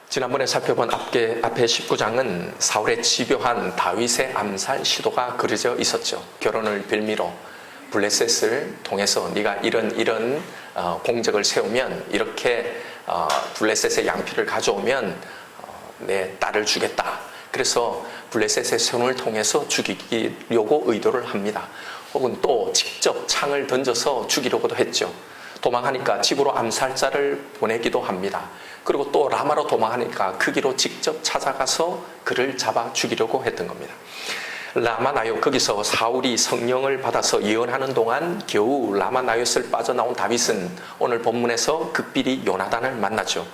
지난번에 살펴본 앞에 19장은 사울의 집요한 다윗의 암살 시도가 그려져 있었죠. 결혼을 빌미로 블레셋을 통해서 네가 이런 공적을 세우면, 이렇게 블레셋의 양피를 가져오면 내 딸을 주겠다. 그래서 블레셋의 손을 통해서 죽이려고 의도를 합니다. 혹은 또 직접 창을 던져서 죽이려고도 했죠. 도망하니까 집으로 암살자를 보내기도 합니다. 그리고 또 라마로 도망하니까 그 길로 직접 찾아가서 그를 잡아 죽이려고 했던 겁니다. 라마나요, 거기서 사울이 성령을 받아서 예언하는 동안 겨우 라마나요스를 빠져나온 다윗은 오늘 본문에서 극비리 요나단을 만나죠.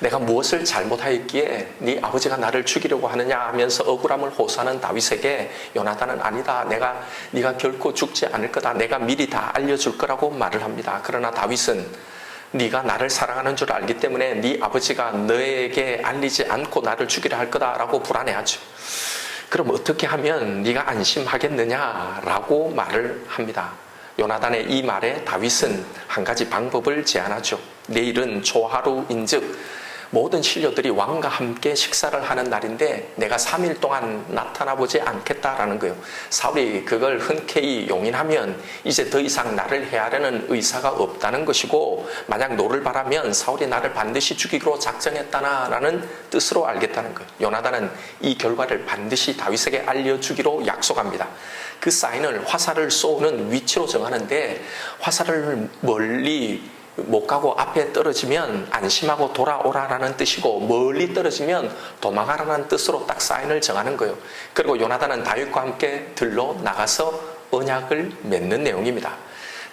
내가 무엇을 잘못하였기에 네 아버지가 나를 죽이려고 하느냐 하면서 억울함을 호소하는 다윗에게 요나단은 아니다. 네가 결코 죽지 않을 거다. 내가 미리 다 알려줄 거라고 말을 합니다. 그러나 다윗은 네가 나를 사랑하는 줄 알기 때문에 네 아버지가 너에게 알리지 않고 나를 죽이려 할 거다라고 불안해하죠. 그럼 어떻게 하면 네가 안심하겠느냐라고 말을 합니다. 요나단의 이 말에 다윗은 한 가지 방법을 제안하죠. 내일은 초하루인즉 모든 신료들이 왕과 함께 식사를 하는 날인데 내가 3일 동안 나타나보지 않겠다라는 거예요. 사울이 그걸 흔쾌히 용인하면 이제 더 이상 나를 해하려는 의사가 없다는 것이고, 만약 노를 바라면 사울이 나를 반드시 죽이기로 작정했다라는 뜻으로 알겠다는 거예요. 요나단은 이 결과를 반드시 다윗에게 알려주기로 약속합니다. 그 사인을 화살을 쏘는 위치로 정하는데, 화살을 멀리 못 가고 앞에 떨어지면 안심하고 돌아오라라는 뜻이고, 멀리 떨어지면 도망가라는 뜻으로 딱 사인을 정하는 거예요. 그리고 요나단은 다윗과 함께 들러 나가서 언약을 맺는 내용입니다.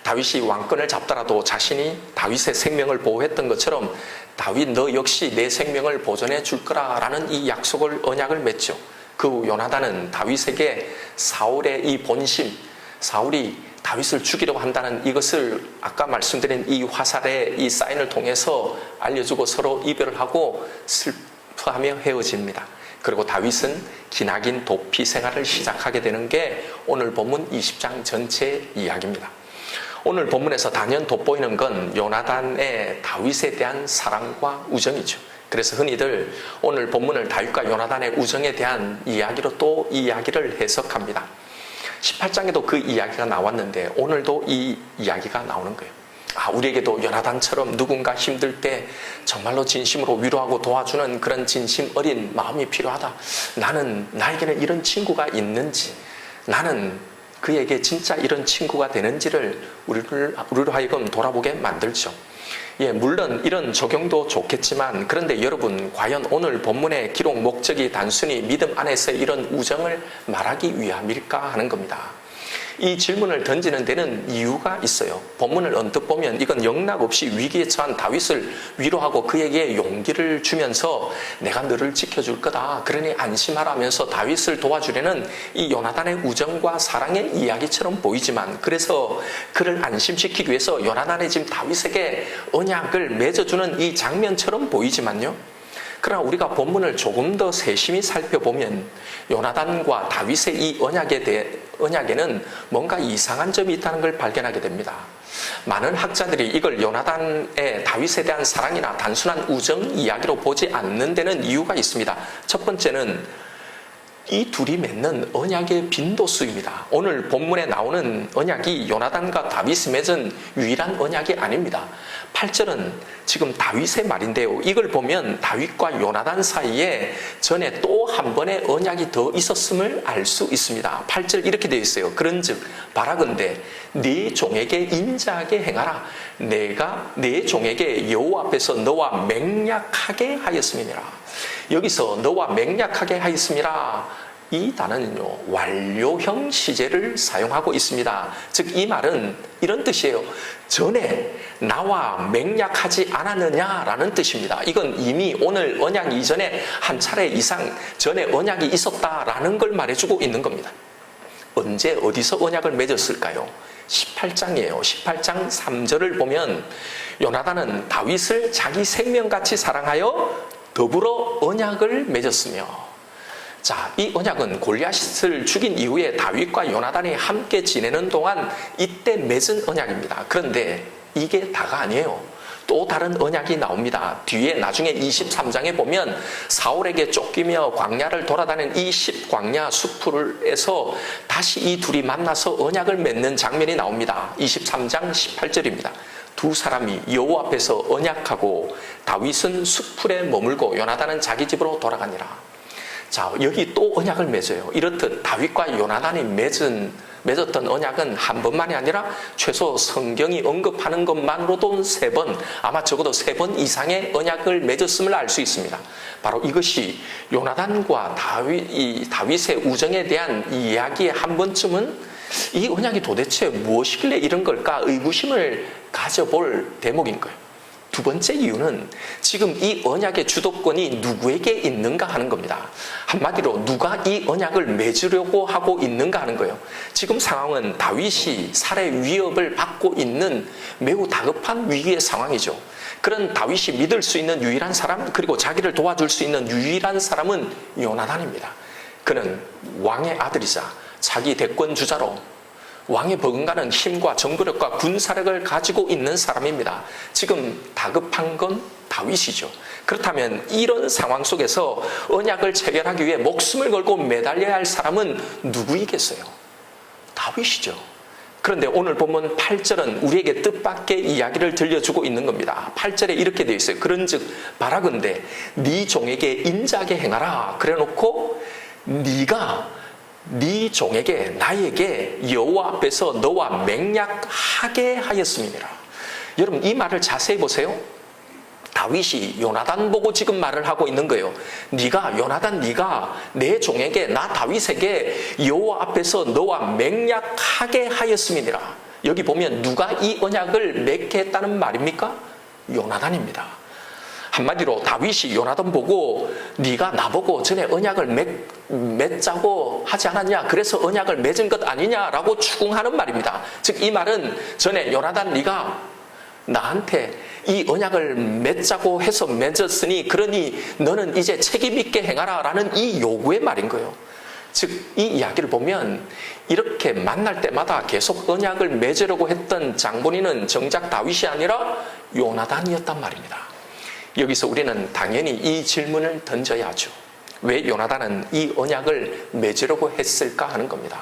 다윗이 왕권을 잡더라도 자신이 다윗의 생명을 보호했던 것처럼 다윗 너 역시 내 생명을 보존해 줄 거라라는 이 약속을, 언약을 맺죠. 그 후 요나단은 다윗에게 사울의 이 본심, 사울이 다윗을 죽이려고 한다는 이것을 아까 말씀드린 이 화살의 이 사인을 통해서 알려주고 서로 이별을 하고 슬퍼하며 헤어집니다. 그리고 다윗은 기나긴 도피 생활을 시작하게 되는 게 오늘 본문 20장 전체 이야기입니다. 오늘 본문에서 단연 돋보이는 건 요나단의 다윗에 대한 사랑과 우정이죠. 그래서 흔히들 오늘 본문을 다윗과 요나단의 우정에 대한 이야기로 또 이 이야기를 해석합니다. 18장에도 그 이야기가 나왔는데 오늘도 이 이야기가 나오는 거예요. 우리에게도 요나단처럼 누군가 힘들 때 정말로 진심으로 위로하고 도와주는 그런 진심 어린 마음이 필요하다. 나에게는 이런 친구가 있는지, 나는 그에게 진짜 이런 친구가 되는지를 우리로 하여금 돌아보게 만들죠. 물론 이런 적용도 좋겠지만, 그런데 여러분, 과연 오늘 본문의 기록 목적이 단순히 믿음 안에서의 이런 우정을 말하기 위함일까 하는 겁니다. 이 질문을 던지는 데는 이유가 있어요. 본문을 언뜻 보면 이건 영락없이 위기에 처한 다윗을 위로하고 그에게 용기를 주면서 내가 너를 지켜줄 거다, 그러니 안심하라면서 다윗을 도와주려는 이 요나단의 우정과 사랑의 이야기처럼 보이지만, 그래서 그를 안심시키기 위해서 요나단이 지금 다윗에게 언약을 맺어주는 이 장면처럼 보이지만요, 그러나 우리가 본문을 조금 더 세심히 살펴보면 요나단과 다윗의 이 언약에는 뭔가 이상한 점이 있다는 걸 발견하게 됩니다. 많은 학자들이 이걸 요나단의 다윗에 대한 사랑이나 단순한 우정 이야기로 보지 않는 데는 이유가 있습니다. 첫 번째는 이 둘이 맺는 언약의 빈도수입니다. 오늘 본문에 나오는 언약이 요나단과 다윗이 맺은 유일한 언약이 아닙니다. 8절은 지금 다윗의 말인데요, 이걸 보면 다윗과 요나단 사이에 전에 또 한 번의 언약이 더 있었음을 알 수 있습니다. 8절 이렇게 되어 있어요. 그런즉 바라건대 네 종에게 인자하게 행하라. 내가 네 종에게 여호와 앞에서 너와 맹약하게 하였음이니라. 여기서 너와 맹약하게 하였음이라, 이 단어는요, 완료형 시제를 사용하고 있습니다. 즉 이 말은 이런 뜻이에요. 전에 나와 맹약하지 않았느냐라는 뜻입니다. 이건 이미 오늘 언약 이전에 한 차례 이상 전에 언약이 있었다라는 걸 말해주고 있는 겁니다. 언제 어디서 언약을 맺었을까요? 18장이에요. 18장 3절을 보면 요나단은 다윗을 자기 생명같이 사랑하여 더불어 언약을 맺었으며, 자, 이 언약은 골리앗을 죽인 이후에 다윗과 요나단이 함께 지내는 동안 이때 맺은 언약입니다. 그런데 이게 다가 아니에요. 또 다른 언약이 나옵니다. 뒤에 나중에 23장에 보면 사울에게 쫓기며 광야를 돌아다니는 이 10광야 숲에서 다시 이 둘이 만나서 언약을 맺는 장면이 나옵니다. 23장 18절입니다. 두 사람이 여호와 앞에서 언약하고 다윗은 숲풀에 머물고 요나단은 자기 집으로 돌아가니라. 자, 여기 또 언약을 맺어요. 이렇듯 다윗과 요나단이 맺었던 언약은 한 번만이 아니라 최소 성경이 언급하는 것만으로도 3번, 아마 적어도 3번 이상의 언약을 맺었음을 알 수 있습니다. 바로 이것이 요나단과 다윗의 우정에 대한 이야기의 한 번쯤은 이 언약이 도대체 무엇이길래 이런 걸까 의구심을 가져볼 대목인 거예요. 두 번째 이유는 지금 이 언약의 주도권이 누구에게 있는가 하는 겁니다. 한마디로 누가 이 언약을 맺으려고 하고 있는가 하는 거예요. 지금 상황은 다윗이 살해 위협을 받고 있는 매우 다급한 위기의 상황이죠. 그런 다윗이 믿을 수 있는 유일한 사람, 그리고 자기를 도와줄 수 있는 유일한 사람은 요나단입니다. 그는 왕의 아들이자 자기 대권 주자로 왕에 버금가는 힘과 정보력과 군사력을 가지고 있는 사람입니다. 지금 다급한 건 다윗이죠. 그렇다면 이런 상황 속에서 언약을 체결하기 위해 목숨을 걸고 매달려야 할 사람은 누구이겠어요? 다윗이죠. 그런데 오늘 본문 8절은 우리에게 뜻밖의 이야기를 들려주고 있는 겁니다. 8절에 이렇게 되어 있어요. 그런즉 바라건대 네 종에게 인자하게 행하라. 그래놓고 네가 네 종에게 나에게 여호와 앞에서 너와 맹약하게 하였음이니라. 여러분 이 말을 자세히 보세요. 다윗이 요나단 보고 지금 말을 하고 있는 거예요. 요나단 네가 내 종에게 나 다윗에게 여호와 앞에서 너와 맹약하게 하였음이니라. 여기 보면 누가 이 언약을 맺게 했다는 말입니까? 요나단입니다. 한마디로 다윗이 요나단 보고 네가 나보고 전에 언약을 맺자고 하지 않았냐, 그래서 언약을 맺은 것 아니냐라고 추궁하는 말입니다. 즉 이 말은 전에 요나단 네가 나한테 이 언약을 맺자고 해서 맺었으니 그러니 너는 이제 책임 있게 행하라 라는 이 요구의 말인 거예요. 즉 이 이야기를 보면 이렇게 만날 때마다 계속 언약을 맺으려고 했던 장본인은 정작 다윗이 아니라 요나단이었단 말입니다. 여기서 우리는 당연히 이 질문을 던져야죠. 왜 요나단은 이 언약을 맺으려고 했을까 하는 겁니다.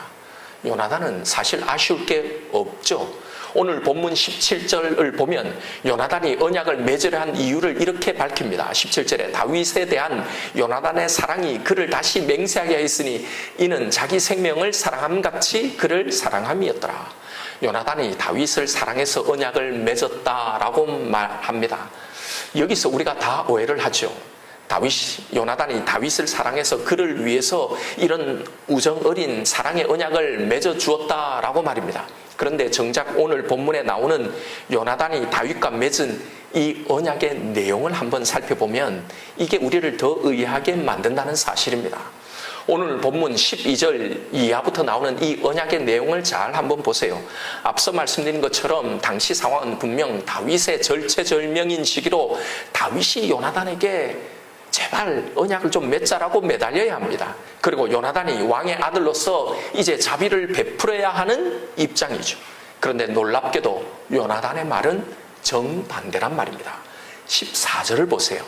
요나단은 사실 아쉬울 게 없죠. 오늘 본문 17절을 보면 요나단이 언약을 맺으려 한 이유를 이렇게 밝힙니다. 17절에 다윗에 대한 요나단의 사랑이 그를 다시 맹세하게 하였으니 이는 자기 생명을 사랑함같이 그를 사랑함이었더라. 요나단이 다윗을 사랑해서 언약을 맺었다라고 말합니다. 여기서 우리가 다 오해를 하죠. 요나단이 다윗을 사랑해서 그를 위해서 이런 우정 어린 사랑의 언약을 맺어 주었다라고 말입니다. 그런데 정작 오늘 본문에 나오는 요나단이 다윗과 맺은 이 언약의 내용을 한번 살펴보면 이게 우리를 더 의아하게 만든다는 사실입니다. 오늘 본문 12절 이하부터 나오는 이 언약의 내용을 잘 한번 보세요. 앞서 말씀드린 것처럼 당시 상황은 분명 다윗의 절체절명인 시기로 다윗이 요나단에게 제발 언약을 좀 맺자라고 매달려야 합니다. 그리고 요나단이 왕의 아들로서 이제 자비를 베풀어야 하는 입장이죠. 그런데 놀랍게도 요나단의 말은 정반대란 말입니다. 14절을 보세요.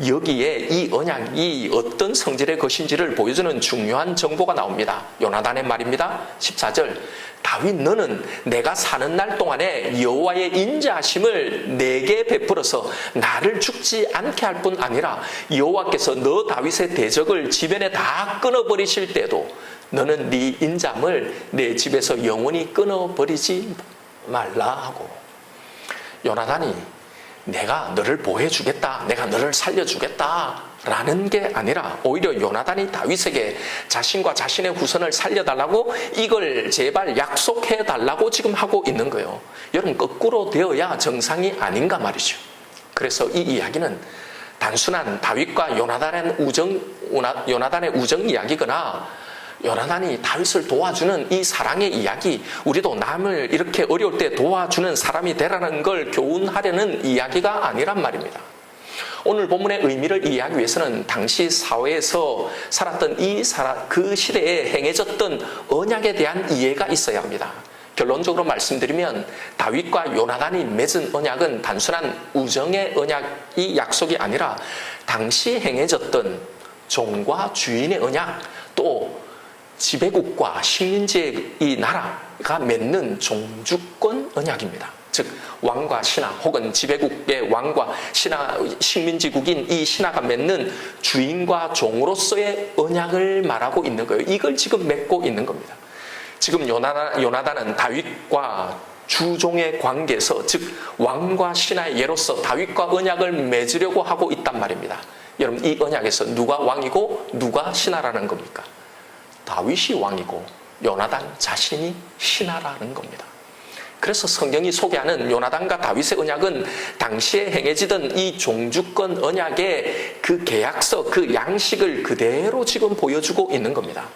여기에 이 언약이 어떤 성질의 것인지를 보여주는 중요한 정보가 나옵니다. 요나단의 말입니다. 14절 다윗 너는 내가 사는 날 동안에 여호와의 인자하심을 내게 베풀어서 나를 죽지 않게 할 뿐 아니라 여호와께서 너 다윗의 대적을 지변에 다 끊어버리실 때도 너는 네 인자함을 내 집에서 영원히 끊어버리지 말라 하고, 요나단이 내가 너를 보호해주겠다, 내가 너를 살려주겠다 라는 게 아니라 오히려 요나단이 다윗에게 자신과 자신의 후손을 살려달라고 이걸 제발 약속해달라고 지금 하고 있는 거예요. 여러분 거꾸로 되어야 정상이 아닌가 말이죠. 그래서 이 이야기는 단순한 다윗과 요나단의 우정 이야기거나 요나단이 다윗을 도와주는 이 사랑의 이야기, 우리도 남을 이렇게 어려울 때 도와주는 사람이 되라는 걸 교훈하려는 이야기가 아니란 말입니다. 오늘 본문의 의미를 이해하기 위해서는 당시 사회에서 살았던 그 시대에 행해졌던 언약에 대한 이해가 있어야 합니다. 결론적으로 말씀드리면 다윗과 요나단이 맺은 언약은 단순한 우정의 언약이 약속이 아니라 당시 행해졌던 종과 주인의 언약, 또 지배국과 식민지의 이 나라가 맺는 종주권 언약입니다. 즉 왕과 신하 혹은 지배국의 왕과 신하, 식민지국인 이 신하가 맺는 주인과 종으로서의 언약을 말하고 있는 거예요. 이걸 지금 맺고 있는 겁니다. 지금 요나단은 다윗과 주종의 관계에서, 즉 왕과 신하의 예로서 다윗과 언약을 맺으려고 하고 있단 말입니다. 여러분, 이 언약에서 누가 왕이고 누가 신하라는 겁니까? 다윗이 왕이고 요나단 자신이 신하라는 겁니다. 그래서 성경이 소개하는 요나단과 다윗의 언약은 당시에 행해지던 이 종주권 언약의 그 계약서, 그 양식을 그대로 지금 보여주고 있는 겁니다.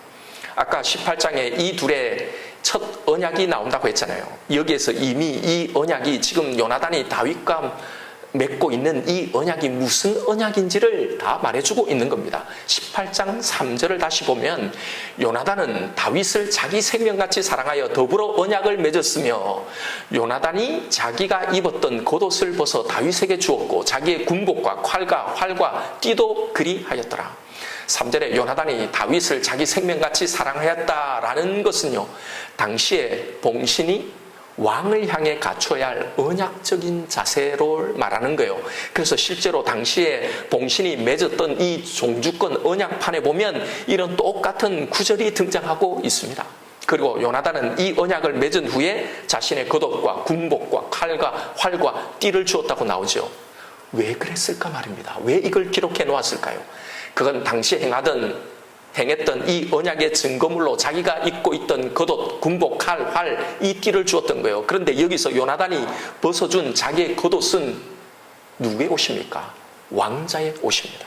아까 18장에 이 둘의 첫 언약이 나온다고 했잖아요. 여기에서 이미 이 언약이 지금 요나단이 다윗과 맺고 있는 이 언약이 무슨 언약인지를 다 말해주고 있는 겁니다. 18장 3절을 다시 보면 요나단은 다윗을 자기 생명같이 사랑하여 더불어 언약을 맺었으며 요나단이 자기가 입었던 겉옷을 벗어 다윗에게 주었고 자기의 군복과 칼과 활과 띠도 그리하였더라. 3절에 요나단이 다윗을 자기 생명같이 사랑하였다라는 것은요, 당시에 봉신이 왕을 향해 갖춰야 할 언약적인 자세로 말하는 거예요. 그래서 실제로 당시에 봉신이 맺었던 이 종주권 언약판에 보면 이런 똑같은 구절이 등장하고 있습니다. 그리고 요나단은 이 언약을 맺은 후에 자신의 겉옷과 군복과 칼과 활과 띠를 주었다고 나오죠. 왜 그랬을까 말입니다. 왜 이걸 기록해 놓았을까요? 그건 당시에 행했던 이 언약의 증거물로 자기가 입고 있던 겉옷, 군복, 칼, 활, 이 띠를 주었던 거예요. 그런데 여기서 요나단이 벗어준 자기의 겉옷은 누구의 옷입니까? 왕자의 옷입니다.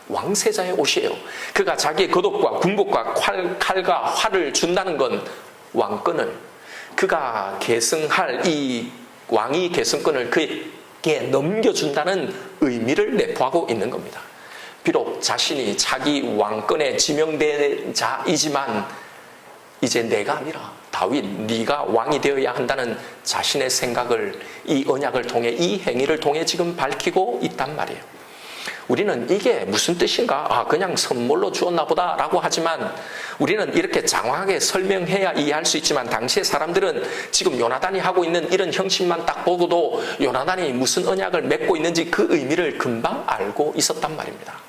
왕세자의 옷이에요. 그가 자기의 겉옷과 군복과 칼과 활을 준다는 건 왕권을, 그가 계승할 이 왕이 계승권을 그에게 넘겨준다는 의미를 내포하고 있는 겁니다. 비록 자신이 자기 왕권에 지명된 자이지만 이제 내가 아니라 다윗, 네가 왕이 되어야 한다는 자신의 생각을 이 언약을 통해, 이 행위를 통해 지금 밝히고 있단 말이에요. 우리는 이게 무슨 뜻인가? 그냥 선물로 주었나 보다 라고 하지만 우리는 이렇게 장황하게 설명해야 이해할 수 있지만 당시의 사람들은 지금 요나단이 하고 있는 이런 형식만 딱 보고도 요나단이 무슨 언약을 맺고 있는지 그 의미를 금방 알고 있었단 말입니다.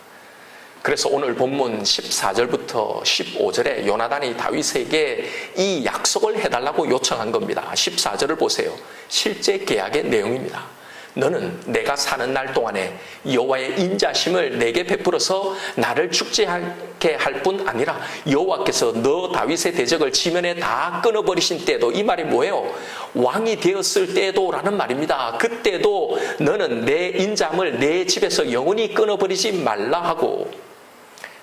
그래서 오늘 본문 14절부터 15절에 요나단이 다윗에게 이 약속을 해달라고 요청한 겁니다. 14절을 보세요. 실제 계약의 내용입니다. 너는 내가 사는 날 동안에 여호와의 인자심을 내게 베풀어서 나를 축제하게 할 뿐 아니라 여호와께서 너 다윗의 대적을 지면에 다 끊어버리신 때도, 이 말이 뭐예요? 왕이 되었을 때도 라는 말입니다. 그때도 너는 내 인자함을 내 집에서 영원히 끊어버리지 말라 하고,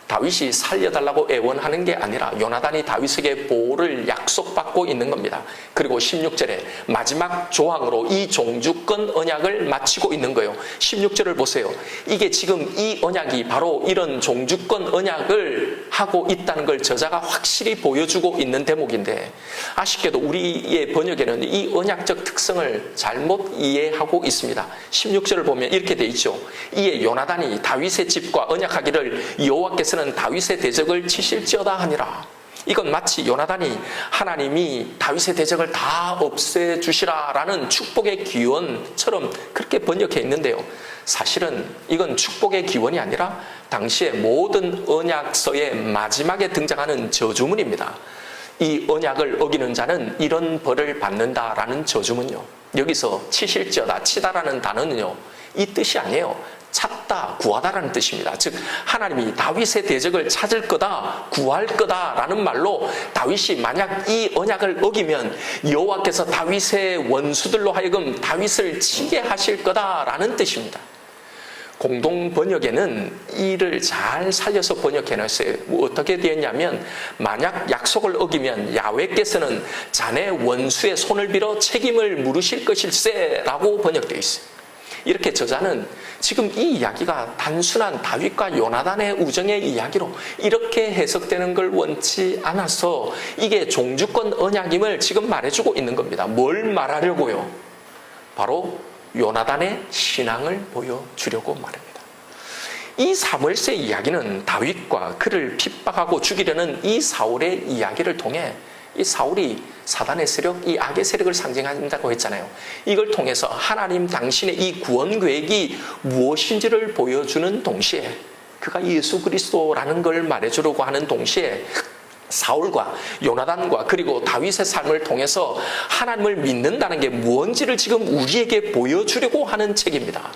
다윗이 살려달라고 애원하는 게 아니라 요나단이 다윗에게 보호를 약속받고 있는 겁니다. 그리고 16절에 마지막 조항으로 이 종주권 언약을 마치고 있는 거예요. 16절을 보세요. 이게 지금 이 언약이 바로 이런 종주권 언약을 하고 있다는 걸 저자가 확실히 보여주고 있는 대목인데, 아쉽게도 우리의 번역에는 이 언약적 특성을 잘못 이해하고 있습니다. 16절을 보면 이렇게 돼 있죠. 이에 요나단이 다윗의 집과 언약하기를 여호와께서 는 다윗의 대적을 치실지어다 하니라. 이건 마치 요나단이 하나님이 다윗의 대적을 다 없애주시라라는 축복의 기원처럼 그렇게 번역해 있는데요, 사실은 이건 축복의 기원이 아니라 당시의 모든 언약서의 마지막에 등장하는 저주문입니다. 이 언약을 어기는 자는 이런 벌을 받는다라는 저주문요, 여기서 치실지어다, 치다라는 단어는요 이 뜻이 아니에요. 찾다, 구하다라는 뜻입니다. 즉 하나님이 다윗의 대적을 찾을 거다, 구할 거다라는 말로 다윗이 만약 이 언약을 어기면 여호와께서 다윗의 원수들로 하여금 다윗을 치게 하실 거다라는 뜻입니다. 공동 번역에는 이를 잘 살려서 번역해놨어요. 어떻게 되었냐면, 만약 약속을 어기면 야훼께서는 자네 원수의 손을 빌어 책임을 물으실 것일세 라고 번역되어 있어요. 이렇게 저자는 지금 이 이야기가 단순한 다윗과 요나단의 우정의 이야기로 이렇게 해석되는 걸 원치 않아서 이게 종주권 언약임을 지금 말해주고 있는 겁니다. 뭘 말하려고요? 바로 요나단의 신앙을 보여주려고 말합니다. 이 사무엘서 이야기는 다윗과 그를 핍박하고 죽이려는 이 사울의 이야기를 통해 이 사울이 사단의 세력, 이 악의 세력을 상징한다고 했잖아요. 이걸 통해서 하나님 당신의 이 구원 계획이 무엇인지를 보여주는 동시에 그가 예수 그리스도라는 걸 말해주려고 하는 동시에 사울과 요나단과 그리고 다윗의 삶을 통해서 하나님을 믿는다는 게 무엇인지를 지금 우리에게 보여주려고 하는 책입니다.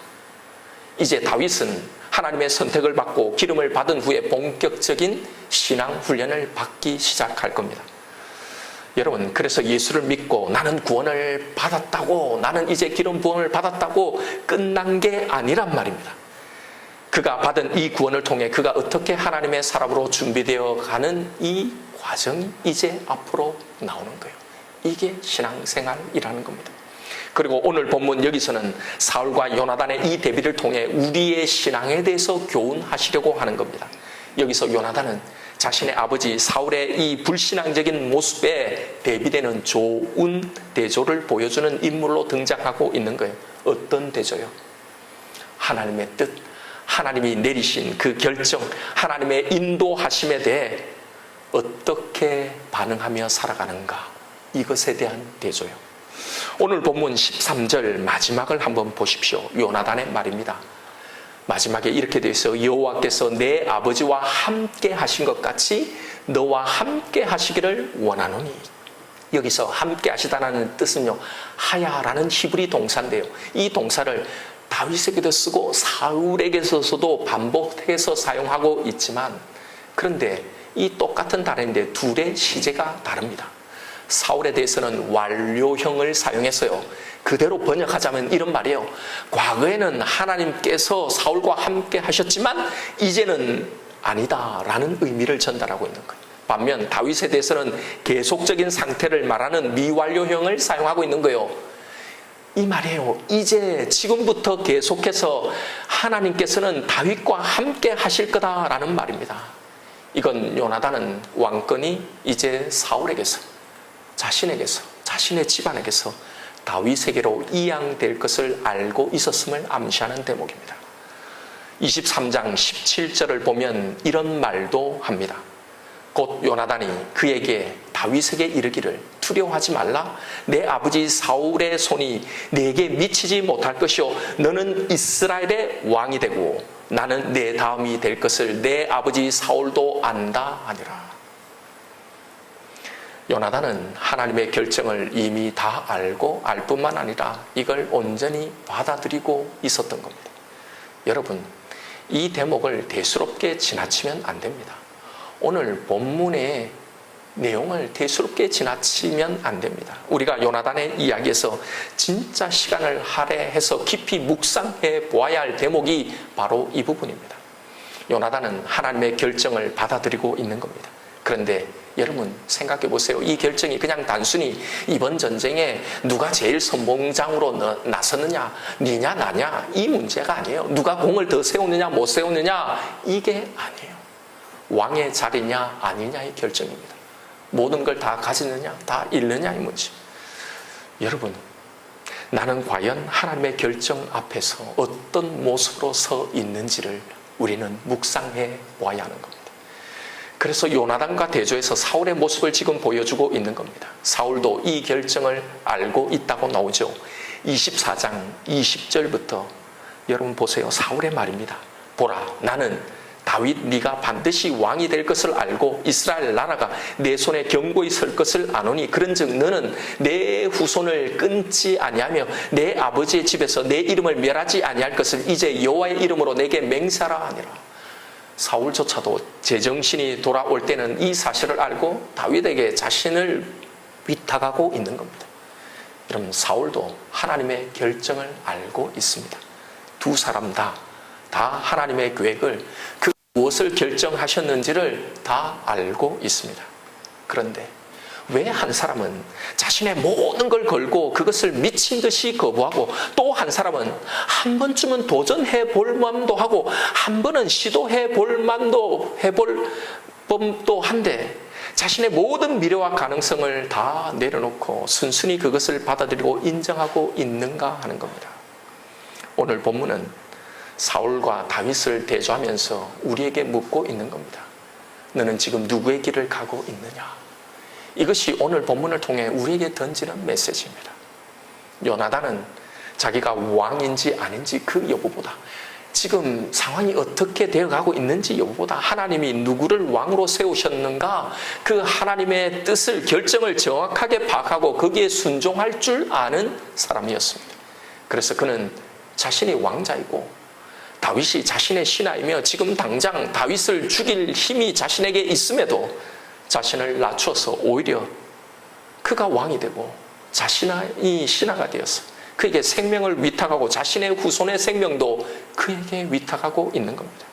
이제 다윗은 하나님의 선택을 받고 기름을 받은 후에 본격적인 신앙 훈련을 받기 시작할 겁니다. 여러분, 그래서 예수를 믿고 나는 구원을 받았다고, 나는 이제 기름 부음을 받았다고 끝난 게 아니란 말입니다. 그가 받은 이 구원을 통해 그가 어떻게 하나님의 사람으로 준비되어 가는 이 과정이 이제 앞으로 나오는 거예요. 이게 신앙생활이라는 겁니다. 그리고 오늘 본문 여기서는 사울과 요나단의 이 대비를 통해 우리의 신앙에 대해서 교훈하시려고 하는 겁니다. 여기서 요나단은 자신의 아버지 사울의 이 불신앙적인 모습에 대비되는 좋은 대조를 보여주는 인물로 등장하고 있는 거예요. 어떤 대조요? 하나님의 뜻, 하나님이 내리신 그 결정, 하나님의 인도하심에 대해 어떻게 반응하며 살아가는가, 이것에 대한 대조요. 오늘 본문 13절 마지막을 한번 보십시오. 요나단의 말입니다. 마지막에 이렇게 되어 있어. 여호와께서 내 아버지와 함께 하신 것 같이 너와 함께 하시기를 원하노니. 여기서 함께 하시다라는 뜻은요, 하야라는 히브리 동사인데요, 이 동사를 다윗에게도 쓰고 사울에게서도 반복해서 사용하고 있지만, 그런데 이 똑같은 단어인데 둘의 시제가 다릅니다. 사울에 대해서는 완료형을 사용했어요. 그대로 번역하자면 이런 말이에요. 과거에는 하나님께서 사울과 함께 하셨지만 이제는 아니다라는 의미를 전달하고 있는 거예요. 반면 다윗에 대해서는 계속적인 상태를 말하는 미완료형을 사용하고 있는 거예요. 이 말이에요. 이제 지금부터 계속해서 하나님께서는 다윗과 함께 하실 거다라는 말입니다. 이건 요나단은 왕권이 이제 사울에게서, 자신에게서, 자신의 집안에게서 다윗에게로 이양될 것을 알고 있었음을 암시하는 대목입니다. 23장 17절을 보면 이런 말도 합니다. 곧 요나단이 그에게 다윗에게 이르기를 두려워하지 말라. 내 아버지 사울의 손이 내게 미치지 못할 것이요 너는 이스라엘의 왕이 되고 나는 내 다음이 될 것을 내 아버지 사울도 안다 하니라. 요나단은 하나님의 결정을 이미 다 알고 알 뿐만 아니라 이걸 온전히 받아들이고 있었던 겁니다. 여러분, 이 대목을 대수롭게 지나치면 안 됩니다. 오늘 본문의 내용을 대수롭게 지나치면 안 됩니다. 우리가 요나단의 이야기에서 진짜 시간을 할애해서 깊이 묵상해 보아야 할 대목이 바로 이 부분입니다. 요나단은 하나님의 결정을 받아들이고 있는 겁니다. 그런데 여러분 생각해 보세요. 이 결정이 그냥 단순히 이번 전쟁에 누가 제일 선봉장으로 나섰느냐, 니냐 나냐, 이 문제가 아니에요. 누가 공을 더 세우느냐 못 세우느냐, 이게 아니에요. 왕의 자리냐 아니냐의 결정입니다. 모든 걸 다 가지느냐 다 잃느냐의 문제. 여러분, 나는 과연 하나님의 결정 앞에서 어떤 모습으로 서 있는지를 우리는 묵상해 보아야 하는 겁니다. 그래서 요나단과 대조해서 사울의 모습을 지금 보여주고 있는 겁니다. 사울도 이 결정을 알고 있다고 나오죠. 24장 20절부터 여러분 보세요. 사울의 말입니다. 보라, 나는 다윗 네가 반드시 왕이 될 것을 알고 이스라엘 나라가 내 손에 견고히 설 것을 아노니 그런즉 너는 내 후손을 끊지 아니하며 내 아버지의 집에서 내 이름을 멸하지 아니할 것을 이제 여호와의 이름으로 내게 맹세하라 하니라. 사울조차도 제정신이 돌아올 때는 이 사실을 알고 다윗에게 자신을 위탁하고 있는 겁니다. 여러분, 사울도 하나님의 결정을 알고 있습니다. 두 사람 다 하나님의 계획을, 무엇을 결정하셨는지를 다 알고 있습니다. 그런데 왜 한 사람은 자신의 모든 걸 걸고 그것을 미친 듯이 거부하고, 또 한 사람은 한 번쯤은 도전해 볼 마음도 하고 한 번은 시도해 볼 만도 해볼 법도 한데, 자신의 모든 미래와 가능성을 다 내려놓고 순순히 그것을 받아들이고 인정하고 있는가 하는 겁니다. 오늘 본문은 사울과 다윗을 대조하면서 우리에게 묻고 있는 겁니다. 너는 지금 누구의 길을 가고 있느냐? 이것이 오늘 본문을 통해 우리에게 던지는 메시지입니다. 요나단은 자기가 왕인지 아닌지 그 여부보다, 지금 상황이 어떻게 되어가고 있는지 여부보다, 하나님이 누구를 왕으로 세우셨는가, 그 하나님의 뜻을, 결정을 정확하게 파악하고 거기에 순종할 줄 아는 사람이었습니다. 그래서 그는 자신이 왕자이고 다윗이 자신의 신하이며 지금 당장 다윗을 죽일 힘이 자신에게 있음에도 자신을 낮춰서 오히려 그가 왕이 되고 자신이 신하가 되어서 그에게 생명을 위탁하고 자신의 후손의 생명도 그에게 위탁하고 있는 겁니다.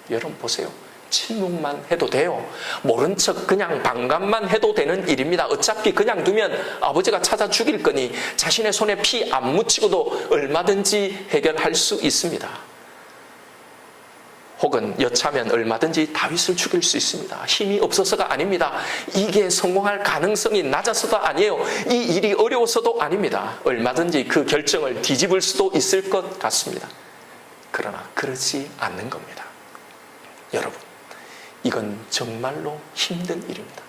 여러분 보세요. 침묵만 해도 돼요. 모른 척 그냥 반감만 해도 되는 일입니다. 어차피 그냥 두면 아버지가 찾아 죽일 거니 자신의 손에 피 안 묻히고도 얼마든지 해결할 수 있습니다. 혹은 여차하면 얼마든지 다윗을 죽일 수 있습니다. 힘이 없어서가 아닙니다. 이게 성공할 가능성이 낮아서도 아니에요. 이 일이 어려워서도 아닙니다. 얼마든지 그 결정을 뒤집을 수도 있을 것 같습니다. 그러나 그렇지 않는 겁니다. 여러분, 이건 정말로 힘든 일입니다.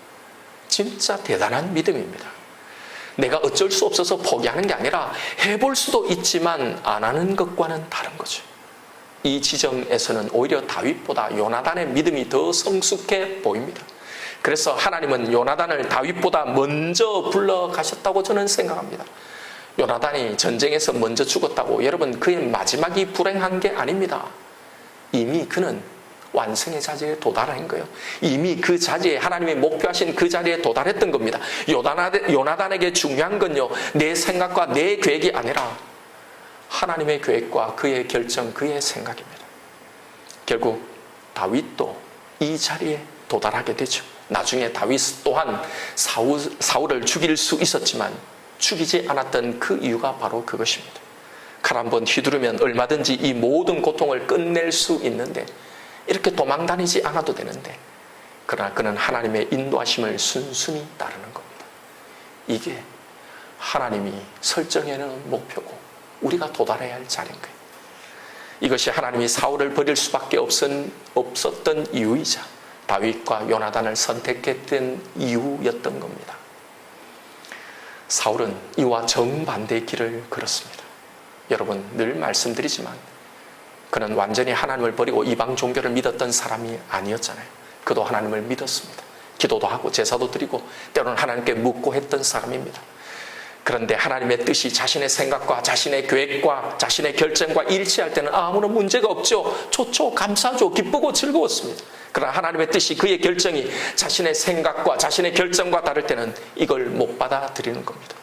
진짜 대단한 믿음입니다. 내가 어쩔 수 없어서 포기하는 게 아니라 해볼 수도 있지만 안 하는 것과는 다른 거죠. 이 지점에서는 오히려 다윗보다 요나단의 믿음이 더 성숙해 보입니다. 그래서 하나님은 요나단을 다윗보다 먼저 불러가셨다고 저는 생각합니다. 요나단이 전쟁에서 먼저 죽었다고 여러분 그의 마지막이 불행한 게 아닙니다. 이미 그는 완성의 자리에 도달한 거예요. 이미 그 자리에, 하나님이 목표하신 그 자리에 도달했던 겁니다. 요나단에게 중요한 건요, 내 생각과 내 계획이 아니라 하나님의 계획과 그의 결정, 그의 생각입니다. 결국 다윗도 이 자리에 도달하게 되죠. 나중에 다윗 또한 사울을 죽일 수 있었지만 죽이지 않았던 그 이유가 바로 그것입니다. 칼 한번 휘두르면 얼마든지 이 모든 고통을 끝낼 수 있는데, 이렇게 도망다니지 않아도 되는데, 그러나 그는 하나님의 인도하심을 순순히 따르는 겁니다. 이게 하나님이 설정해놓은 목표고 우리가 도달해야 할 자리인 거예요. 이것이 하나님이 사울을 버릴 수밖에 없었던 이유이자 다윗과 요나단을 선택했던 이유였던 겁니다. 사울은 이와 정반대의 길을 걸었습니다. 여러분, 늘 말씀드리지만 그는 완전히 하나님을 버리고 이방 종교를 믿었던 사람이 아니었잖아요. 그도 하나님을 믿었습니다. 기도도 하고 제사도 드리고 때로는 하나님께 묻고 했던 사람입니다. 그런데 하나님의 뜻이 자신의 생각과 자신의 계획과 자신의 결정과 일치할 때는 아무런 문제가 없죠. 좋죠. 감사하죠. 기쁘고 즐거웠습니다. 그러나 하나님의 뜻이, 그의 결정이 자신의 생각과 자신의 결정과 다를 때는 이걸 못 받아들이는 겁니다.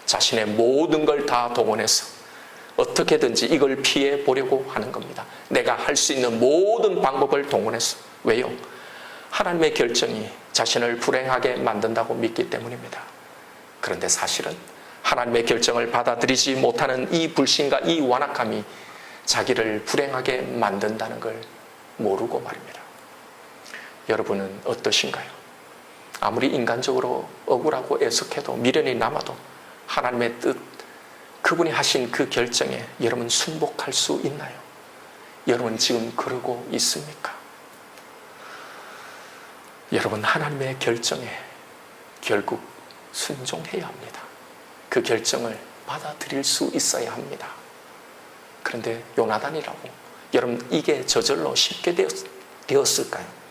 자신의 모든 걸 다 동원해서 어떻게든지 이걸 피해 보려고 하는 겁니다. 내가 할 수 있는 모든 방법을 동원해서. 왜요? 하나님의 결정이 자신을 불행하게 만든다고 믿기 때문입니다. 그런데 사실은 하나님의 결정을 받아들이지 못하는 이 불신과 이 완악함이 자기를 불행하게 만든다는 걸 모르고 말입니다. 여러분은 어떠신가요? 아무리 인간적으로 억울하고 애석해도, 미련이 남아도 하나님의 뜻, 그분이 하신 그 결정에 여러분 순복할 수 있나요? 여러분 지금 그러고 있습니까? 여러분, 하나님의 결정에 결국 순종해야 합니다. 그 결정을 받아들일 수 있어야 합니다. 그런데 요나단이라고, 여러분 이게 저절로 쉽게 되었을까요?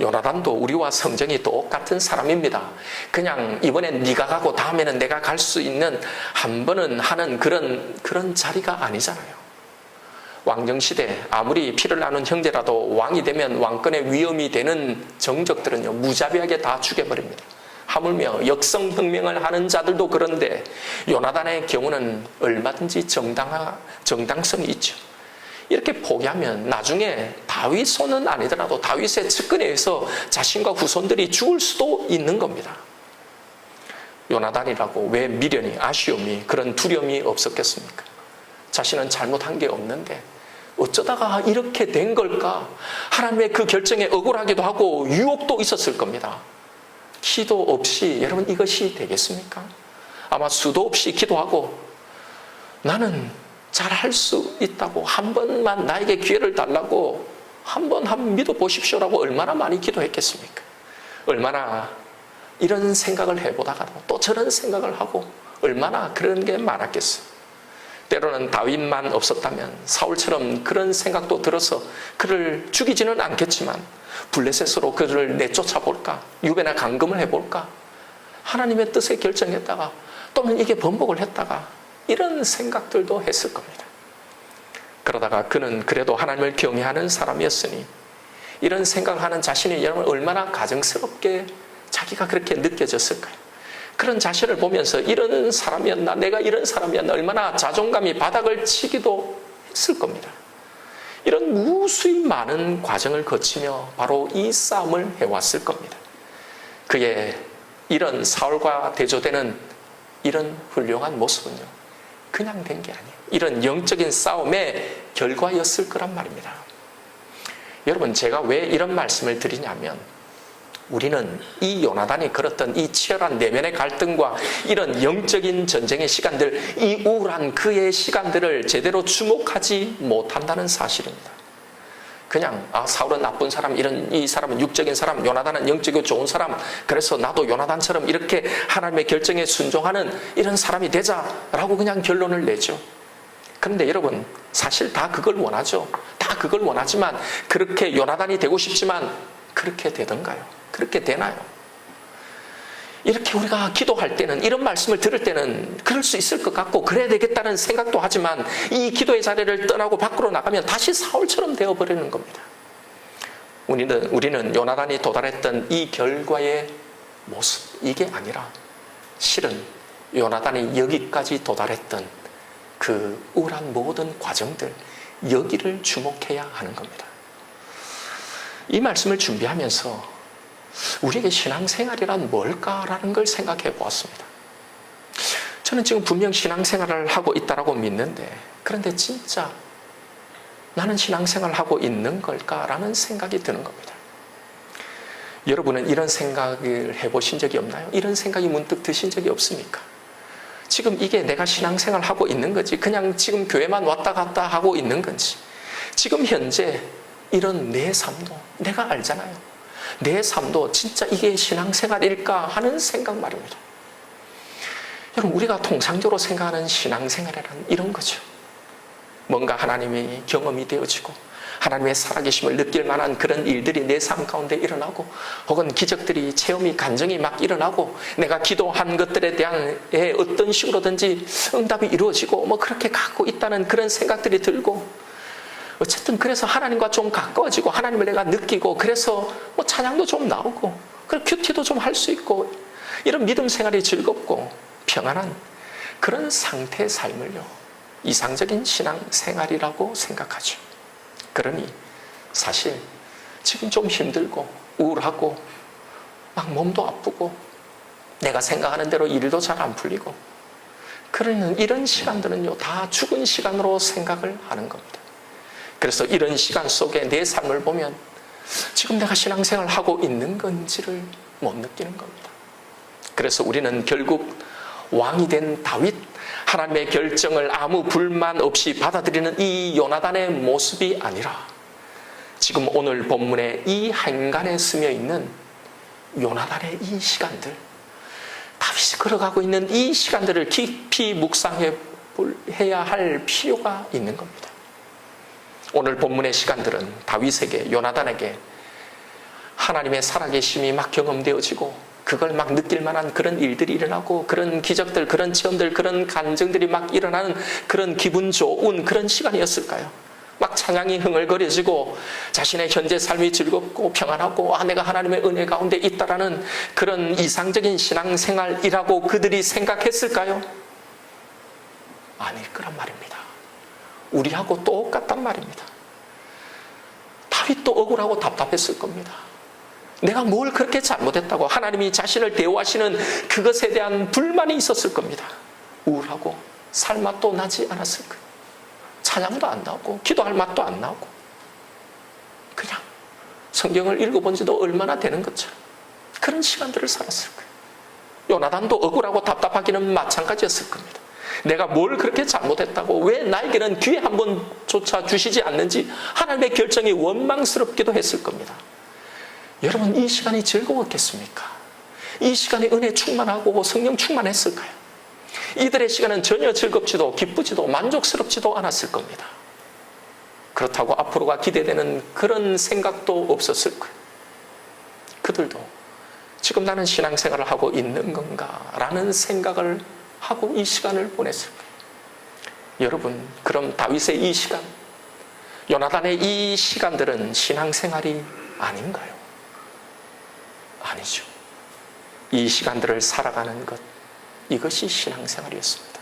요나단도 우리와 성정이 똑같은 사람입니다. 그냥 이번엔 네가 가고 다음에는 내가 갈 수 있는, 한 번은 하는 그런 자리가 아니잖아요. 왕정시대 아무리 피를 나눈 형제라도 왕이 되면 왕권의 위험이 되는 정적들은요, 무자비하게 다 죽여버립니다. 하물며 역성혁명을 하는 자들도 그런데 요나단의 경우는 얼마든지 정당성이 있죠. 이렇게 포기하면 나중에 다윗 손은 아니더라도 다윗의 측근에 의해서 자신과 후손들이 죽을 수도 있는 겁니다. 요나단이라고 왜 미련이, 아쉬움이, 그런 두려움이 없었겠습니까? 자신은 잘못한 게 없는데 어쩌다가 이렇게 된 걸까? 하나님의 그 결정에 억울하기도 하고 유혹도 있었을 겁니다. 기도 없이 여러분 이것이 되겠습니까? 아마 수도 없이 기도하고 나는 잘할 수 있다고, 한 번만 나에게 기회를 달라고, 한번 믿어보십시오라고 얼마나 많이 기도했겠습니까? 얼마나 이런 생각을 해보다가도 또 저런 생각을 하고 얼마나 그런 게 많았겠어요. 때로는 다윗만 없었다면 사울처럼 그런 생각도 들어서 그를 죽이지는 않겠지만 블레셋으로 그를 내쫓아 볼까, 유배나 감금을 해볼까, 하나님의 뜻에 결정했다가 또는 이게 번복을 했다가 이런 생각들도 했을 겁니다. 그러다가 그는 그래도 하나님을 경외하는 사람이었으니 이런 생각을 하는 자신이 여러분 얼마나 가증스럽게 자기가 그렇게 느껴졌을까요? 그런 자신을 보면서 이런 사람이었나, 내가 이런 사람이었나, 얼마나 자존감이 바닥을 치기도 했을 겁니다. 이런 무수히 많은 과정을 거치며 바로 이 싸움을 해왔을 겁니다. 그의 이런 사울과 대조되는 이런 훌륭한 모습은요, 그냥 된 게 아니에요. 이런 영적인 싸움의 결과였을 거란 말입니다. 여러분, 제가 왜 이런 말씀을 드리냐면, 우리는 이 요나단이 걸었던 이 치열한 내면의 갈등과 이런 영적인 전쟁의 시간들, 이 우울한 그의 시간들을 제대로 주목하지 못한다는 사실입니다. 그냥 사울은 나쁜 사람, 이 사람은 육적인 사람, 요나단은 영적이고 좋은 사람, 그래서 나도 요나단처럼 이렇게 하나님의 결정에 순종하는 이런 사람이 되자라고 그냥 결론을 내죠. 그런데 여러분, 사실 다 그걸 원하죠. 다 그걸 원하지만, 그렇게 요나단이 되고 싶지만 그렇게 되던가요? 그렇게 되나요? 이렇게 우리가 기도할 때는, 이런 말씀을 들을 때는 그럴 수 있을 것 같고 그래야 되겠다는 생각도 하지만, 이 기도의 자리를 떠나고 밖으로 나가면 다시 사울처럼 되어버리는 겁니다. 우리는 요나단이 도달했던 이 결과의 모습, 이게 아니라 실은 요나단이 여기까지 도달했던 그 우울한 모든 과정들, 여기를 주목해야 하는 겁니다. 이 말씀을 준비하면서 우리에게 신앙생활이란 뭘까라는 걸 생각해 보았습니다. 저는 지금 분명 신앙생활을 하고 있다고 믿는데, 그런데 진짜 나는 신앙생활을 하고 있는 걸까라는 생각이 드는 겁니다. 여러분은 이런 생각을 해보신 적이 없나요? 이런 생각이 문득 드신 적이 없습니까? 지금 이게 내가 신앙생활을 하고 있는 건지, 그냥 지금 교회만 왔다 갔다 하고 있는 건지, 지금 현재 이런 내 삶도 내가 알잖아요. 내 삶도 진짜 이게 신앙생활일까 하는 생각 말입니다. 여러분, 우리가 통상적으로 생각하는 신앙생활이란 이런 거죠. 뭔가 하나님의 경험이 되어지고 하나님의 살아계심을 느낄 만한 그런 일들이 내 삶 가운데 일어나고, 혹은 기적들이, 체험이, 간증이 막 일어나고, 내가 기도한 것들에 대한 어떤 식으로든지 응답이 이루어지고 그렇게 갖고 있다는 그런 생각들이 들고, 어쨌든 그래서 하나님과 좀 가까워지고 하나님을 내가 느끼고, 그래서 찬양도 좀 나오고, 그리고 큐티도 좀 할 수 있고, 이런 믿음 생활이 즐겁고 평안한 그런 상태의 삶을요, 이상적인 신앙 생활이라고 생각하죠. 그러니 사실 지금 좀 힘들고 우울하고 막 몸도 아프고 내가 생각하는 대로 일도 잘 안 풀리고, 그러는 이런 시간들은요, 다 죽은 시간으로 생각을 하는 겁니다. 그래서 이런 시간 속에 내 삶을 보면 지금 내가 신앙생활을 하고 있는 건지를 못 느끼는 겁니다. 그래서 우리는 결국 왕이 된 다윗, 하나님의 결정을 아무 불만 없이 받아들이는 이 요나단의 모습이 아니라, 지금 오늘 본문의 이 한간에 스며 있는 요나단의 이 시간들, 다윗이 걸어가고 있는 이 시간들을 깊이 묵상해야 할 필요가 있는 겁니다. 오늘 본문의 시간들은 다윗에게, 요나단에게 하나님의 살아계심이 막 경험되어지고, 그걸 막 느낄 만한 그런 일들이 일어나고, 그런 기적들, 그런 체험들, 그런 간증들이 막 일어나는 그런 기분 좋은 그런 시간이었을까요? 막 찬양이 흥얼거려지고 자신의 현재 삶이 즐겁고 평안하고, 내가 하나님의 은혜 가운데 있다라는 그런 이상적인 신앙생활이라고 그들이 생각했을까요? 아닐 거란 말입니다. 우리하고 똑같단 말입니다. 다윗도 억울하고 답답했을 겁니다. 내가 뭘 그렇게 잘못했다고 하나님이 자신을 대우하시는 그것에 대한 불만이 있었을 겁니다. 우울하고 살 맛도 나지 않았을 거예요. 찬양도 안 나오고 기도할 맛도 안 나오고 그냥 성경을 읽어본 지도 얼마나 되는 것처럼 그런 시간들을 살았을 거예요. 요나단도 억울하고 답답하기는 마찬가지였을 겁니다. 내가 뭘 그렇게 잘못했다고 왜 나에게는 기회 한 번조차 주시지 않는지 하나님의 결정이 원망스럽기도 했을 겁니다. 여러분, 이 시간이 즐거웠겠습니까? 이 시간이 은혜 충만하고 성령 충만했을까요? 이들의 시간은 전혀 즐겁지도 기쁘지도 만족스럽지도 않았을 겁니다. 그렇다고 앞으로가 기대되는 그런 생각도 없었을 거예요. 그들도 지금 나는 신앙생활을 하고 있는 건가? 라는 생각을 하고 이 시간을 보냈을 거예요. 여러분, 그럼 다윗의 이 시간, 요나단의 이 시간들은 신앙생활이 아닌가요? 아니죠. 이 시간들을 살아가는 것, 이것이 신앙생활이었습니다.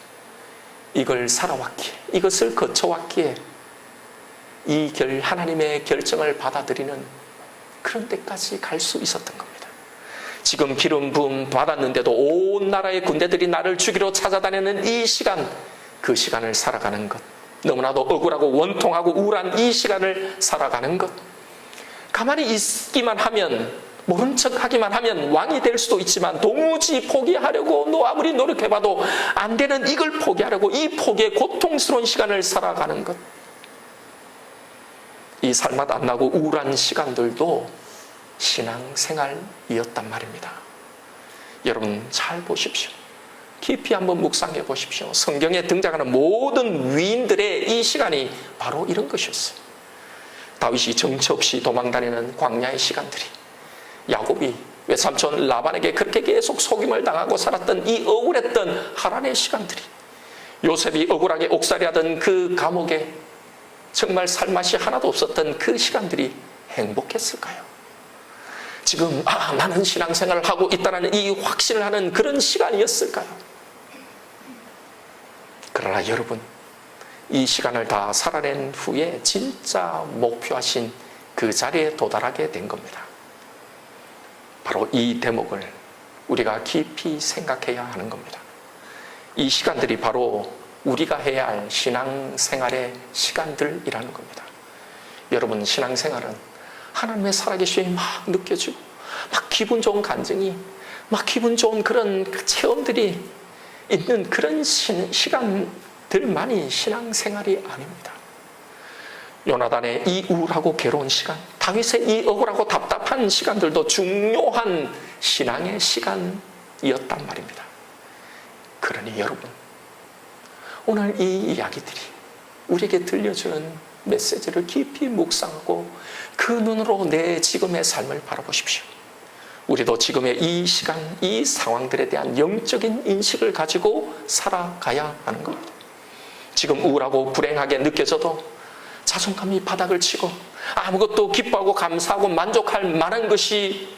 이걸 살아왔기에, 이것을 거쳐왔기에 하나님의 결정을 받아들이는 그런 데까지 갈 수 있었던 겁니다. 지금 기름 부음 받았는데도 온 나라의 군대들이 나를 죽이러 찾아다니는 이 시간, 그 시간을 살아가는 것, 너무나도 억울하고 원통하고 우울한 이 시간을 살아가는 것, 가만히 있기만 하면, 모른 척 하기만 하면 왕이 될 수도 있지만 도무지 포기하려고 아무리 노력해봐도 안 되는 이걸 포기하려고 이 포기의 고통스러운 시간을 살아가는 것, 이 살맛 안 나고 우울한 시간들도 신앙생활이었단 말입니다. 여러분, 잘 보십시오. 깊이 한번 묵상해 보십시오. 성경에 등장하는 모든 위인들의 이 시간이 바로 이런 것이었어요. 다윗이 정처 없이 도망다니는 광야의 시간들이, 야곱이 외삼촌 라반에게 그렇게 계속 속임을 당하고 살았던 이 억울했던 하란의 시간들이, 요셉이 억울하게 옥살이하던 그 감옥에 정말 살맛이 하나도 없었던 그 시간들이 행복했을까요? 지금 나는 신앙생활을 하고 있다는 이 확신을 하는 그런 시간이었을까요? 그러나 여러분, 이 시간을 다 살아낸 후에 진짜 목표하신 그 자리에 도달하게 된 겁니다. 바로 이 대목을 우리가 깊이 생각해야 하는 겁니다. 이 시간들이 바로 우리가 해야 할 신앙생활의 시간들이라는 겁니다. 여러분, 신앙생활은 하나님의 살아계심이 막 느껴지고 막 기분 좋은 간증이, 막 기분 좋은 그런 체험들이 있는 그런 시간들만이 신앙생활이 아닙니다. 요나단의 이 우울하고 괴로운 시간, 다윗의 이 억울하고 답답한 시간들도 중요한 신앙의 시간이었단 말입니다. 그러니 여러분, 오늘 이 이야기들이 우리에게 들려주는 메시지를 깊이 묵상하고 그 눈으로 내 지금의 삶을 바라보십시오. 우리도 지금의 이 시간, 이 상황들에 대한 영적인 인식을 가지고 살아가야 하는 겁니다. 지금 우울하고 불행하게 느껴져도 자존감이 바닥을 치고 아무것도 기뻐하고 감사하고 만족할 만한 것이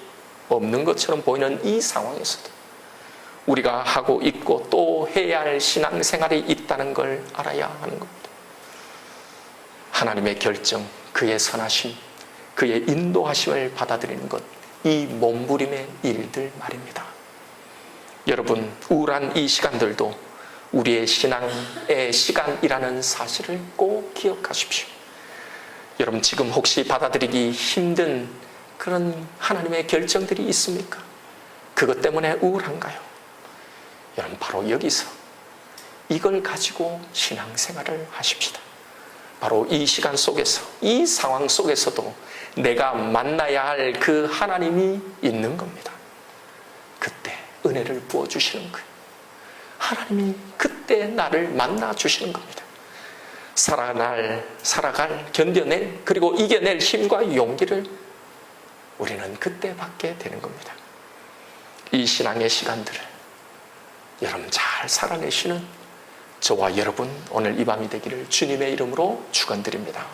없는 것처럼 보이는 이 상황에서도 우리가 하고 있고 또 해야 할 신앙생활이 있다는 걸 알아야 하는 겁니다. 하나님의 결정, 그의 선하심, 그의 인도하심을 받아들이는 것, 이 몸부림의 일들 말입니다. 여러분, 우울한 이 시간들도 우리의 신앙의 시간이라는 사실을 꼭 기억하십시오. 여러분, 지금 혹시 받아들이기 힘든 그런 하나님의 결정들이 있습니까? 그것 때문에 우울한가요? 여러분, 바로 여기서 이걸 가지고 신앙생활을 하십시다. 바로 이 시간 속에서, 이 상황 속에서도 내가 만나야 할 그 하나님이 있는 겁니다. 그때 은혜를 부어주시는 거예요. 하나님이 그때 나를 만나주시는 겁니다. 살아갈, 견뎌낼, 그리고 이겨낼 힘과 용기를 우리는 그때 받게 되는 겁니다. 이 신앙의 시간들을 여러분 잘 살아내시는 저와 여러분 오늘 이 밤이 되기를 주님의 이름으로 축원드립니다.